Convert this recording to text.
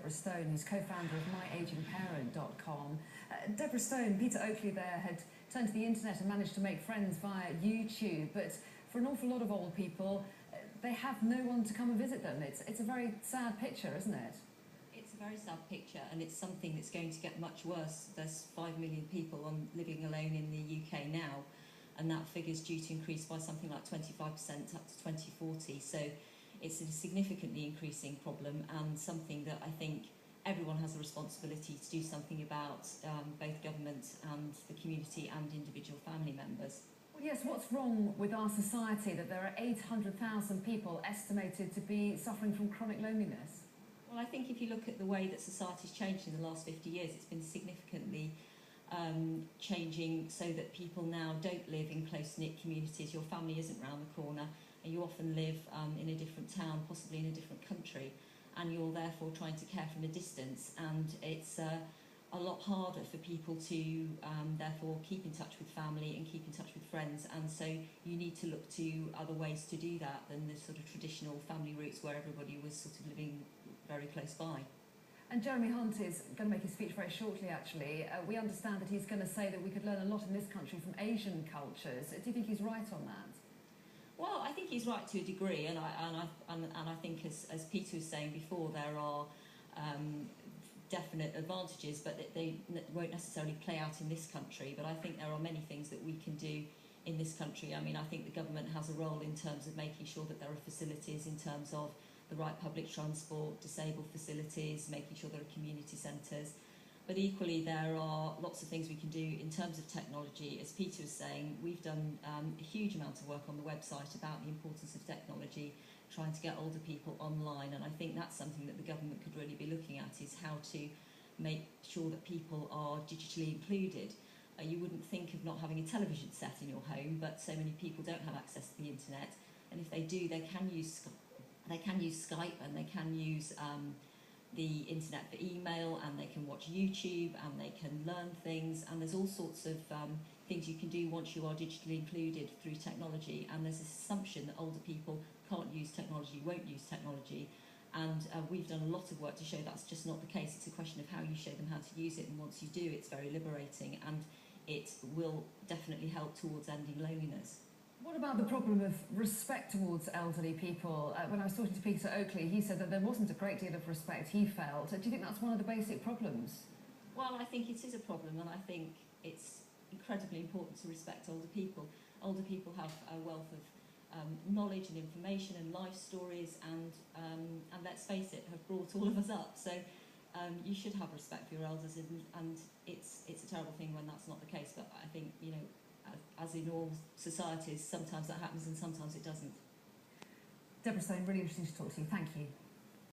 Deborah Stone, who's co-founder of myageingparent.com. Deborah Stone, Peter Oakley there had turned to the internet and managed to make friends via YouTube, but for an awful lot of old people, they have no one to come and visit them. It's a very sad picture, isn't it? It's a very sad picture, and it's something that's going to get much worse. There's 5 million people living alone in the UK now, and that figure's due to increase by something like 25% up to 2040. So it's a significantly increasing problem, and something that I think everyone has a responsibility to do something about, both government and the community and individual family members. Well, yes, what's wrong with our society that there are 800,000 people estimated to be suffering from chronic loneliness? Well, I think if you look at the way that society's changed in the last 50 years, it's been significantly changing so that people now don't live in close-knit communities. Your family isn't round the corner, and you often live in a different town, possibly in a different country, and you're therefore trying to care from a distance, and it's a lot harder for people to therefore keep in touch with family and keep in touch with friends, and so you need to look to other ways to do that than the sort of traditional family routes where everybody was sort of living very close by. And Jeremy Hunt is going to make a speech very shortly, actually. We understand that he's going to say that we could learn a lot in this country from Asian cultures. Do you think he's right on that? Well, I think he's right to a degree, and I think, as Peter was saying before, there are definite advantages, but they won't necessarily play out in this country. But I think there are many things that we can do in this country. I mean, I think the government has a role in terms of making sure that there are facilities in terms of the right public transport, disabled facilities, making sure there are community centres. But equally, there are lots of things we can do in terms of technology. As Peter was saying, we've done a huge amount of work on the website about the importance of technology, trying to get older people online, and I think that's something that the government could really be looking at, is how to make sure that people are digitally included. You wouldn't think of not having a television set in your home, but so many people don't have access to the internet, and if they do, they can use Skype, and they can use the internet for email, and they can watch YouTube, and they can learn things, and there's all sorts of things you can do once you are digitally included through technology. And there's this assumption that older people can't use technology, won't use technology, and we've done a lot of work to show that's just not the case. It's a question of how you show them how to use it, and once you do, it's very liberating, and it will definitely help towards ending loneliness. What about the problem of respect towards elderly people? When I was talking to Peter Oakley, he said that there wasn't a great deal of respect he felt. Do you think that's one of the basic problems? Well, I think it is a problem, and I think it's incredibly important to respect older people. Older people have a wealth of knowledge and information and life stories, and let's face it, have brought all of us up. So you should have respect for your elders, and it's a terrible thing when that's not the case. But I think, you know, as in all societies, sometimes that happens and sometimes it doesn't. Deborah Stone, really interesting to talk to you. Thank you.